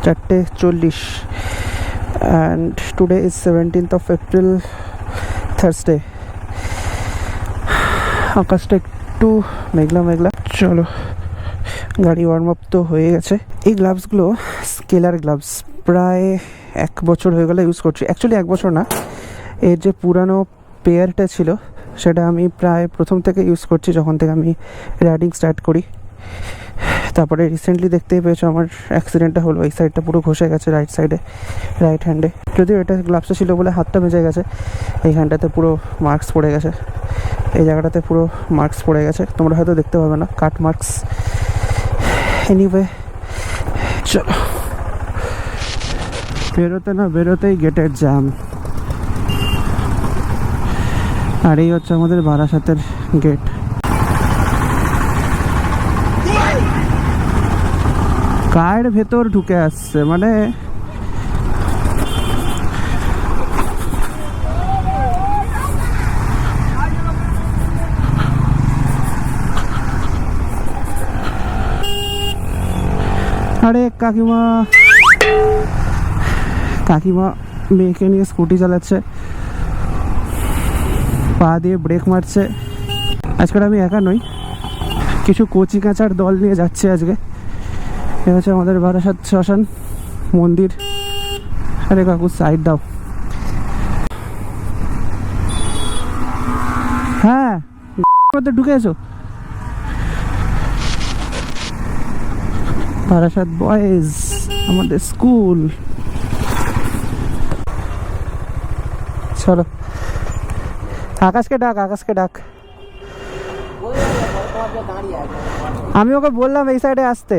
4:40 and today is 17th of April, Thursday. আকাশটা একটু মেঘলা মেঘলা। চলো, গাড়ি ওয়ার্ম আপ তো হয়ে গেছে। এই গ্লাভসগুলো স্কেলার গ্লাভস, প্রায় 1 বছর হয়ে গেলে ইউজ করছি। অ্যাকচুয়ালি 1 বছর না, এর যে পুরানো পেয়ারটা ছিল সেটা আমি প্রায় প্রথম থেকে ইউজ করছি, যখন থেকে আমি রাইডিং স্টার্ট করি। তারপরে রিসেন্টলি দেখতেই পেয়েছো আমার অ্যাক্সিডেন্টটা হলো, এই সাইডটা পুরো ঘষে গেছে, রাইট সাইডে, রাইট হ্যান্ডে। যদিও এটা গ্লাভসটা ছিল বলে হাতটা ভেজে গেছে, এইখানটাতে পুরো মার্কস পড়ে গেছে, এই জায়গাটাতে পুরো মার্কস পড়ে গেছে, তোমরা হয়তো দেখতে পাবে না, কাট মার্কস। এনিওয়ে, চলো। বেরোতে না বেরোতেই গেটের জ্যাম। আর এই হচ্ছে আমাদের বারাসাতের গেট। কার ভেতর ঢুকে আসছে, মানে আরে কাকিমা মেয়েকে নিয়ে স্কুটি চালাচ্ছে, পা দিয়ে ব্রেক মারছে। আজকাল আমি একা নই, কিছু কচি কাঁচার দল নিয়ে যাচ্ছে আজকে। এ হচ্ছে আমাদের বারাসাত শ্মশান মন্দির। আরে কাকু সাইড দাও। হ্যাঁ, মধ্যে ঢুকে এসো। বারাসাত বয়েজ আমাদের স্কুল। চলো, আকাশকে ডাক। আমি ওকে বললাম এই সাইডে আসতে।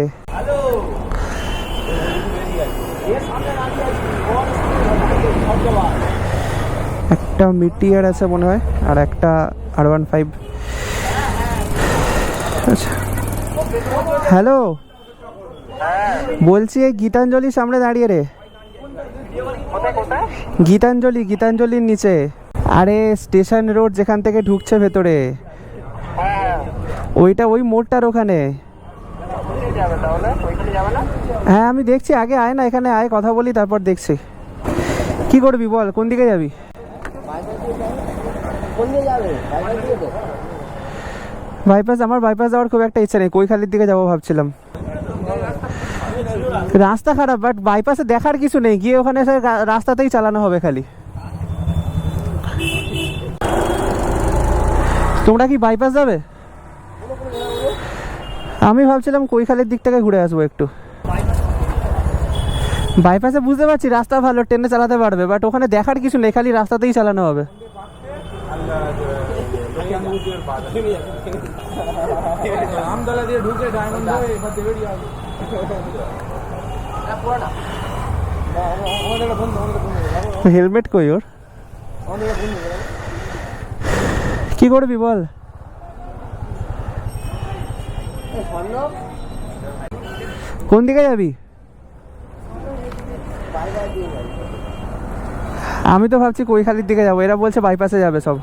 একটা মিটিয়ার আছে মনে হয়, আর একটা R15। আচ্ছা, হ্যালো, বলছি এই গীতাঞ্জলির সামনে দাঁড়িয়ে রে। গীতাঞ্জলির নিচে। আরে স্টেশন রোড যেখান থেকে ঢুকছে ভেতরে, ওইটা ওই মোড়টার ওখানে। হ্যাঁ আমি দেখছি, আগে আয় না, এখানে আয়, কথা বলি, তারপর দেখছি। কি করবি বল, কোন দিকে যাবি? বাইপাস? আমার বাইপাস যাওয়ার খুব একটা ইচ্ছা নেই, কৈখালির দিকে যাবো ভাবছিলাম। রাস্তা খারাপ, বাট বাইপাসে দেখার কিছু নেই, গিয়ে ওখানে রাস্তাতেই চালানো হবে খালি। তোমরা কি বাইপাস যাবে? আমি ভাবছিলাম কৈখালির দিক থেকে ঘুরে আসবো একটু। বাইপাসে বুঝতে পারছি রাস্তা ভালো, ট্রেনে চালাতে পারবে, বাট ওখানে দেখার কিছু নেই, খালি রাস্তাতেই চালানো হবে। হেলমেট কই ওর? কি করবি বল? কোন দিকে যাবি? আমি তো ভাবছি কৈখালির দিকে যাবো, এরা বলছে বাইপাসে যাবে সব।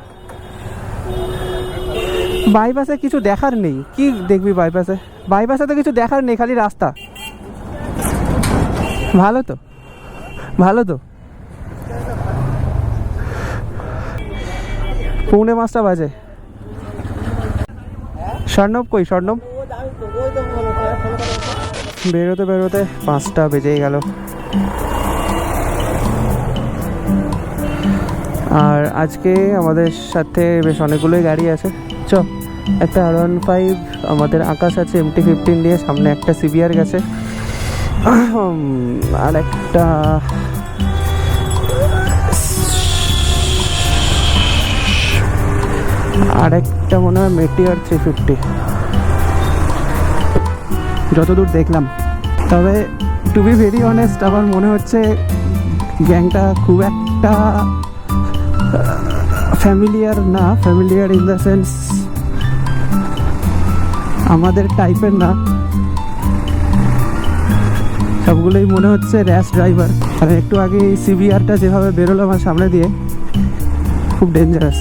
বাইপাসে কিছু দেখার নেই, কি দেখবি বাইপাসে? বাইপাসে তো কিছু দেখার নেই, খালি রাস্তা। ভালো তো পৌনে 5টা বাজে। স্বর্ণব কই? স্বর্ণব বেরোতে 5টা বেজেই গেল। আর আজকে আমাদের সাথে বেশ অনেকগুলোই গাড়ি আছে। চ, একটা R15, আমাদের আকাশ আছে MT-15 নিয়ে, সামনে একটা CBR গেছে, আর একটা মনে হয় মেটিয়ার 350 যতদূর দেখলাম। তবে টু বি ভেরি অনেস্ট, আমার মনে হচ্ছে গ্যাংটা খুব একটা ফ্যামিলিয়ার না। ফ্যামিলিয়ার ইন দ্য সেন্স আমাদের টাইপের না, সবগুলোই মনে হচ্ছে র্যাশ ড্রাইভার। আর একটু আগে এই CBRটা যেভাবে বেরোলো আমার সামনে দিয়ে, খুব ডেঞ্জারাস।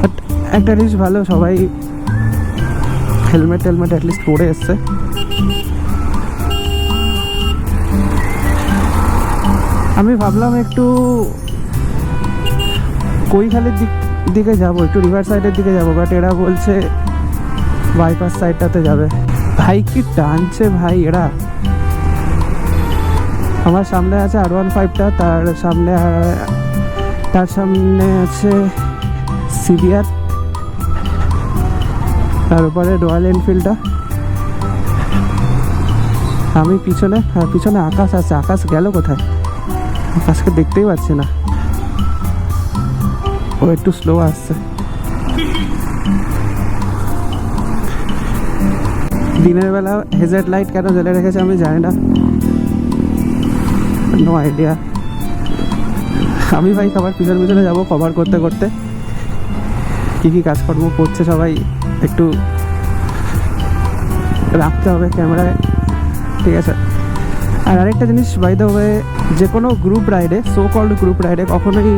বাট একটা জিনিস ভালো, সবাই হেলমেট অ্যাটলিস্ট পরে এসছে। আমি ভাবলাম একটু কৈখালির দিকে যাব, একটু রিভার সাইডের দিকে যাব, বাট এরা বলছে বাইপাস সাইডটাতে যাবে। ভাই কি টানছে ভাই এরা। আমার সামনে আছে R15টা, তার সামনে আছে সিবিআর, তার উপরে রয়্যাল এনফিল্ডটা, আমি পিছনে, আর পিছনে আকাশ আছে। আকাশ গেল কোথায়? আকাশকে দেখতেই পাচ্ছি না, ও একটু স্লো আসছে। দিনের বেলা হেজার্ড লাইট কেন জ্বেলে রেখেছে আমি জানি না, নো আইডিয়া। আমি ভাই সবার পিছনে যাবো কভার করতে করতে, কী কী কাজকর্ম করছে সবাই একটু রাখতে হবে ক্যামেরায়, ঠিক আছে। আর আরেকটা জিনিস, বাই দ্য ওয়ে, যে কোনো গ্রুপ রাইডে, সো কল্ড গ্রুপ রাইডে কখনোই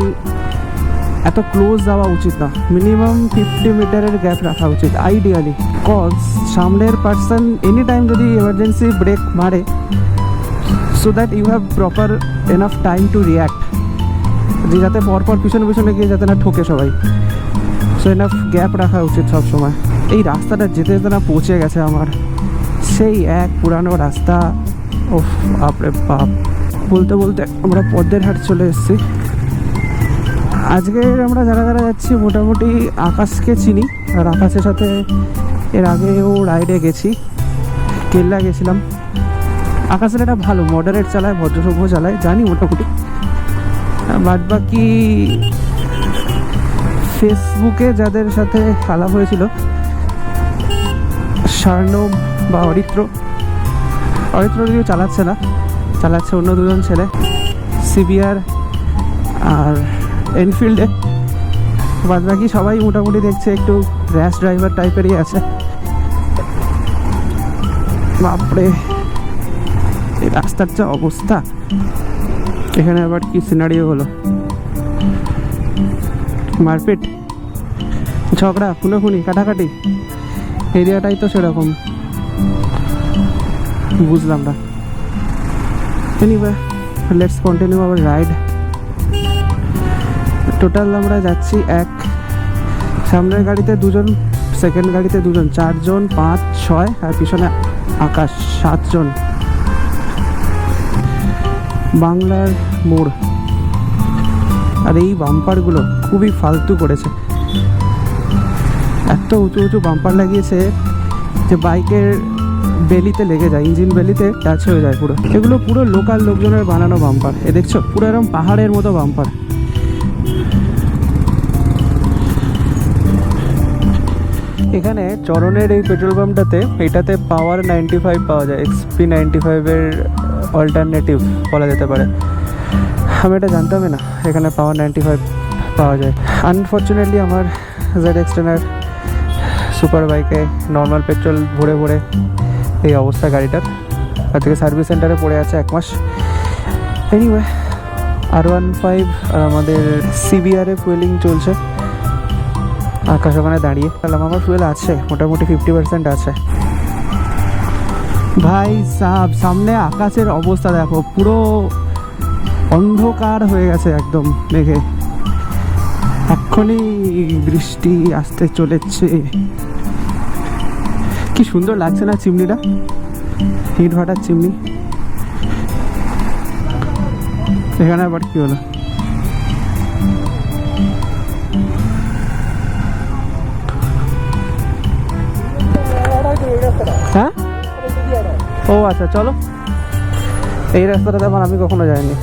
এত ক্লোজ যাওয়া উচিত না। মিনিমাম 50 মিটারের গ্যাপ রাখা উচিত আইডিয়ালি, কজ সামনের পার্সন এনি টাইম যদি এমার্জেন্সি ব্রেক মারে, so that you have proper enough time to react, যে যাতে পরপর পিছনে গিয়ে যাতে না ঠোকে সবাই। সো এনাফ গ্যাপ রাখা উচিত সব সময়। এই রাস্তাটা যেতে যেতে না পৌঁছে গেছে আমার, সেই এক পুরানো রাস্তা। ওফ বাপরে বাপ। বলতে বলতে আমরা পদ্মের হাট চলে এসেছি। আজকে আমরা যারা যাচ্ছি মোটামুটি আকাশকে চিনি, আর আকাশের সাথে এর আগেও রাইডে গেছি, কেল্লা গেছিলাম। আকাশের একটা ভালো মডারেট চালায়, ভদ্রসভ্য চালায়, জানি মোটামুটি। বাদ বাকি ফেসবুকে যাদের সাথে আলাপ হয়েছিল, শার্নব বা অরিত্র যদিও চালাচ্ছে না, চালাচ্ছে অন্য দুজন ছেলে, সিবিআর আর এনফিল্ডে। বাদ বাকি সবাই মোটামুটি দেখছে একটু র্যাশ ড্রাইভার টাইপেরই আছে। বাপরে এই রাস্তার যা অবস্থা। এখানে আবার কি সিনারিও হলো, মারপিট, ঝগড়া, খুনোখুনি, কাটাকাটি, এরিয়াটাই তো সেরকম। বুঝলাম না। Anyway, let's continue hour ride. Total আমরা যাচ্ছি এক, সামনের গাড়িতে দুজন, সেকেন্ড গাড়িতে দুজন, 4 জন, 5, 6, আর পিছনে আকাশ, 7 জন। বাংলার মোড়। আর এই বাম্পারগুলো খুবই ফালতু করেছে, এত উঁচু উঁচু বাম্পার লাগিয়েছে যে বাইকের বেলিতে লেগে যায়, ইঞ্জিন বেলিতে টাচ হয়ে যায় পুরো। এগুলো পুরো লোকাল লোকজনের বানানো বাম্পার। এ দেখছো, পুরো এরকম পাহাড়ের মতো বাম্পার। এখানে চরণের এই পেট্রোল পাম্পটাতে, এটাতে পাওয়ার 95 পাওয়া যায়, XP 95-এর অল্টারনেটিভ বলা যেতে পারে। আমি এটা জানতামই না এখানে পাওয়ার 95 পাওয়া যায়। আনফর্চুনেটলি আমার ZX-10 সুপার বাইকে নর্মাল পেট্রোল ভরে ভরে এই অবস্থা গাড়িটার। আজকে সার্ভিস সেন্টারে পড়ে আছে 1 মাস। এনিওয়ে, R15 আর আমাদের সিবিআরে ফুয়েলিং চলছে। আকাশ ওখানে দাঁড়িয়ে গেলাম, আমার ফুয়েল আছে মোটামুটি 50% আছে। ভাই সাব, সামনে আকাশের অবস্থা দেখো, পুরো অন্ধকার হয়ে গেছে একদম মেঘে। এক্ষুনি বৃষ্টি আসতে চলেছে। কি সুন্দর লাগছে না চিমনিটা, হিট ভাটার চিমনি। এখানে আবার কি হলো? হ্যাঁ, ও আচ্ছা, চলো। এই রাস্তাটা তেমন আমি কখনো যাইনি,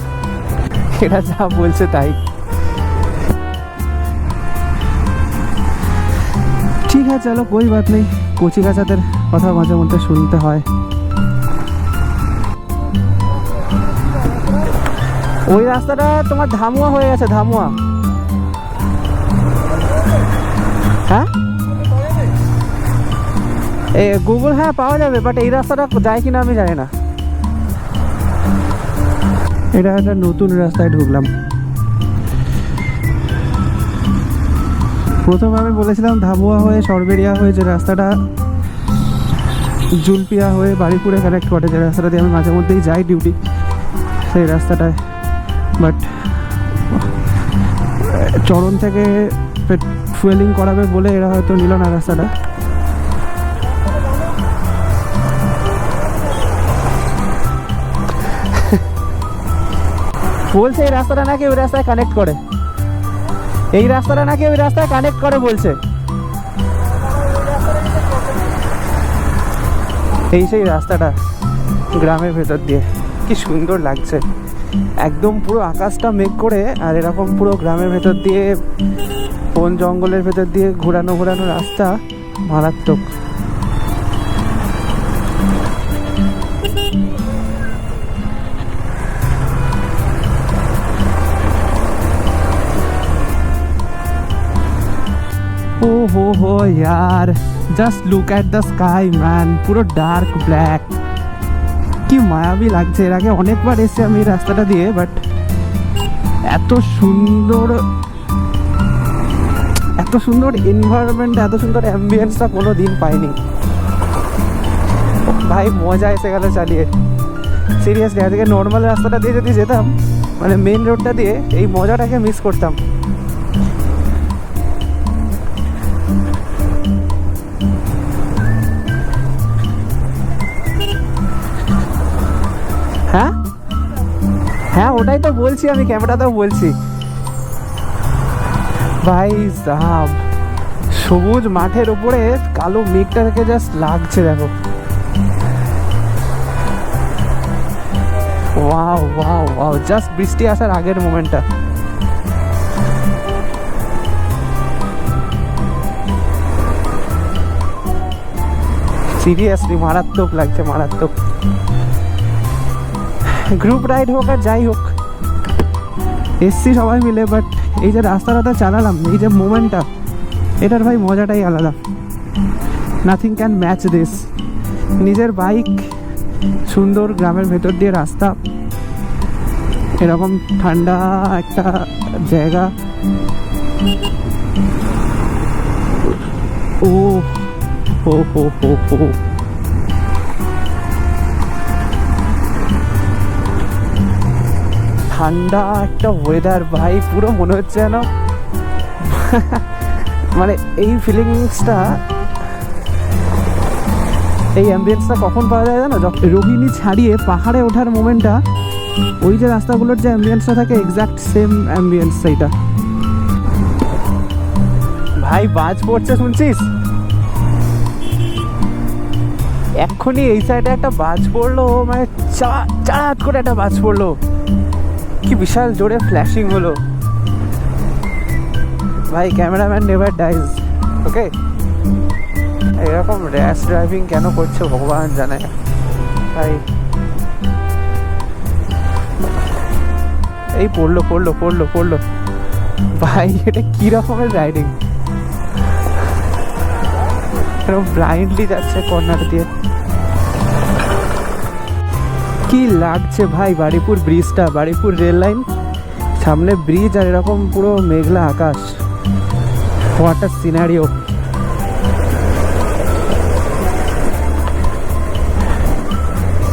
এটা যা বলছে তাই। ঠিক আছে, চলো, কোই বাত নেই। কচি কাচাদের কথা মাঝে মধ্যে শুনতে হয়। ওই রাস্তাটা তোমার ধামুয়া হয়ে গেছে, ধামুয়া। হ্যাঁ, গুগল, হ্যাঁ পাওয়া যাবে, বাট এই রাস্তাটা যায় কিনা আমি জানি না। এটা একটা নতুন রাস্তায় ঢুকলাম। প্রথমে আমি বলেছিলাম ধামুয়া হয়ে সরবেরিয়া হয়ে, যে রাস্তাটা জুলপিয়া হয়ে বাড়িপুরে কানেক্ট করে, যে রাস্তাটা দিয়ে আমি মাঝে মধ্যেই যাই ডিউটি, সেই রাস্তাটায়। বাট চরণ থেকে ফুয়েলিং করাবে বলে এরা হয়তো নিল না রাস্তাটা। বলছে এই রাস্তাটা নাকি ওই রাস্তায় কানেক্ট করে, এই রাস্তাটা নাকি ওই রাস্তায় কানেক্ট করে বলছে। এই সেই রাস্তাটা গ্রামের ভেতর দিয়ে, কি সুন্দর লাগছে একদম পুরো আকাশটা মেঘ করে, আর এরকম পুরো গ্রামের ভেতর দিয়ে বন জঙ্গলের ভেতর দিয়ে ঘোরানো রাস্তা, মারাত্মক। ও হো यार, just look at the sky man, পুরো ডার্ক ব্ল্যাক, কি মায়াবী লাগছে। এর আগে অনেকবার এসেছি আমি এই রাস্তাটা দিয়ে, বাট এত সুন্দর এনভায়রনমেন্ট, এত সুন্দর অ্যাম্বিয়েন্সটা কোনো দিন পাইনি ভাই। মজা এসে গেল চালিয়ে, সিরিয়াসলি। আজকে নর্মাল রাস্তাটা দিয়ে যদি যেতাম, মানে মেন রোডটা দিয়ে, এই মজাটাকে মিস করতাম। হ্যাঁ হ্যাঁ, ওটাই তো বলছি আমি, ক্যামেরাতেও বলছি ভাই সাহাব। সবুজ মাঠের উপরে কালো মেঘটাকে জাস্ট লাগছে, দেখো। ওয়াও ওয়াও ওয়াও, জাস্ট বৃষ্টি আসার আগের মোমেন্টটা। সিরিয়াসলি মারাত্মক লাগছে, মারাত্মক। গ্রুপ রাইড হোক আর যাই হোক, এসছি সবাই মিলে, বাট এই যে রাস্তাটা চালালাম, এই যে মোমেন্টটা, এটার ভাই মজাটাই আলাদা। Nothing can match this. নিজের বাইক, সুন্দর গ্রামের ভেতর দিয়ে রাস্তা, এরকম ঠান্ডা একটা জায়গা। ও হো হো হো হো, ঠান্ডা একটা ওয়েদার ভাই, পুরো মনে হচ্ছে যেন মানে এই ফিলিংসটা, এই অ্যাম্বিয়েন্সটা কখন পাওয়া যায় জানো? রোহিণী ছাড়িয়ে পাহাড়ে ওঠার মোমেন্টটা, ওই যে রাস্তাগুলোর যে অ্যাম্বিয়েন্সটা থাকে, এক্স্যাক্ট সেম অ্যাম্বিয়েন্স সেইটা। ভাই বাজ পড়ছে শুনছিস? এক্ষুনি এই সাইডে একটা বাজ পড়লো, মানে চাট করে একটা বাজ পড়লো, কি বিশাল জোরে ফ্ল্যাশিং হলো ভাই। ক্যামেরাম্যান নেভার ডাইজ, ওকে? এরকম র্যাশ ড্রাইভিং কেন করছে ভগবান জানে ভাই। এই পড়লো পড়লো পড়লো পড়লো ভাই, এটা কি রকমের রাইডিং? এরকম ব্লাইন্ডলি যাচ্ছে কর্নার দিয়ে, কি লাগছে ভাই। বারুইপুর ব্রিজটা, বারুইপুর রেল লাইন, সামনে ব্রিজ, আর এরকম পুরো মেঘলা আকাশ। What a scenario.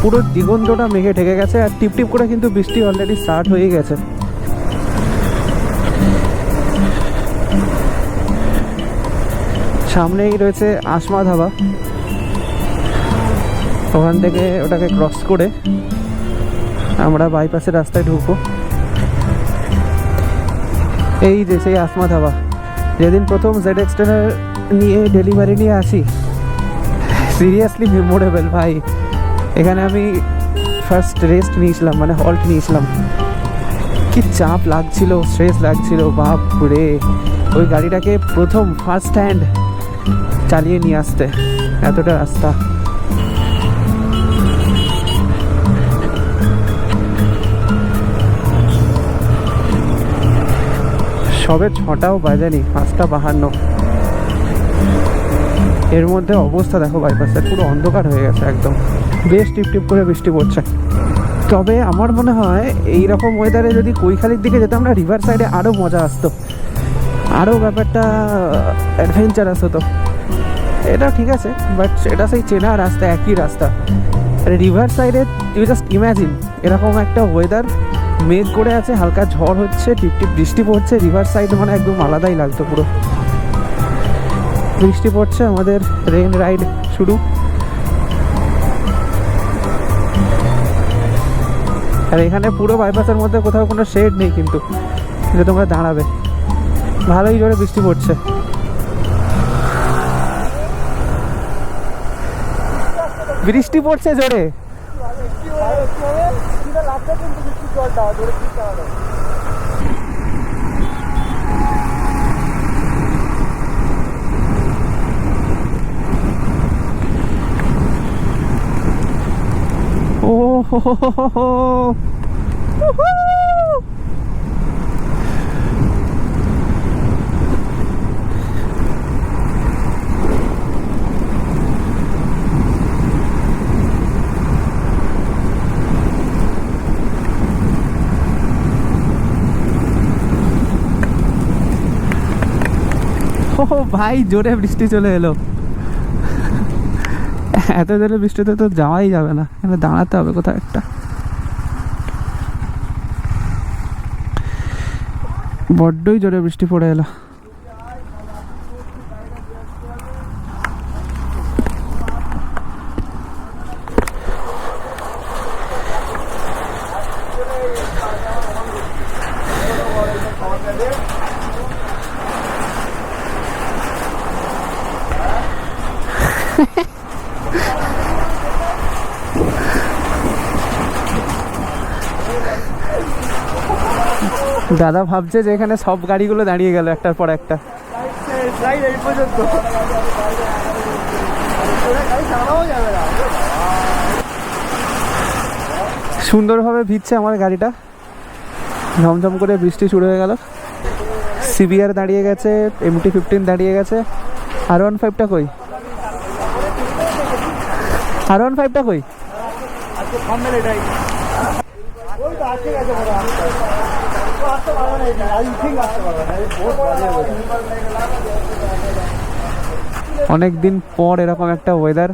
পুরো দিগন্তটা মেঘে ঢেকে গেছে, আর টিপ টিপ করে কিন্তু বৃষ্টি অলরেডি স্টার্ট হয়ে গেছে। সামনেই রয়েছে আসমা ধাবা, ওখান থেকে ওটাকে ক্রস করে আমরা বাইপাসের রাস্তায় ঢুকবো। এই যে সেই আসমা ধাবা, যেদিন প্রথম ZX-10 নিয়ে ডেলিভারি নিয়ে আসি, সিরিয়াসলি মেমোরেবল ভাই। এখানে আমি ফার্স্ট রেস্ট নিয়েছিলাম, মানে হল্ট নিয়েছিলাম। কি চাপ লাগছিল, স্ট্রেস লাগছিল, বাপ রে। ওই গাড়িটাকে প্রথম ফার্স্ট হ্যান্ড চালিয়ে নিয়ে আসতে এতটা রাস্তা। সবে 6টাও বাজেনি, 5:52। এর মধ্যে অবস্থা দেখো বাইপাসে, পুরো অন্ধকার হয়ে গেছে একদম। বেশ টিপ টিপ করে বৃষ্টি পড়ছে। তবে আমার মনে হয় এইরকম ওয়েদারে যদি কৈখালির দিকে যেতাম না, রিভার সাইডে আরও মজা আসতো, আরও ব্যাপারটা অ্যাডভেঞ্চারাস হতো। এটা ঠিক আছে, বাট এটা সেই চেনা রাস্তা, একই রাস্তা। রিভার সাইডে ইউ জাস্ট ইম্যাজিন এরকম একটা ওয়েদার মেঘ করে আছে, হালকা ঝড় হচ্ছে, টিপটিপ বৃষ্টি পড়ছে। রিভার সাইড মানে একদম আলাদাই লাগতো পুরো। বৃষ্টি পড়ছে, আমাদের রেন রাইড শুরু। আর এখানে পুরো বাইপাসের মধ্যে কোথাও কোনো শেড নেই কিন্তু, যে তোমরা দাঁড়াবে। ভালোই জোরে বৃষ্টি পড়ছে। বৃষ্টি পড়ছে জোরে। ও হো হো হো হো। ও ভাই, জোরে বৃষ্টি চলে এলো। এত জোরে বৃষ্টিতে তো যাওয়াই যাবে না, এখানে দাঁড়াতে হবে কোথাও একটা। বড্ডই জোরে বৃষ্টি পড়ে এলো। দাদা ভাবছে যে এখানে সব গাড়িগুলো দাঁড়িয়ে গেল একটার পর একটা। সুন্দরভাবে ভিজছে আমার গাড়িটা, ঝমঝম করে বৃষ্টি শুরু হয়ে গেল। সিবিআর দাঁড়িয়ে গেছে, MT-15 দাঁড়িয়ে গেছে। R15টা কই? R15টা কই? অনেকদিন পর এরকম একটা ওয়েদার।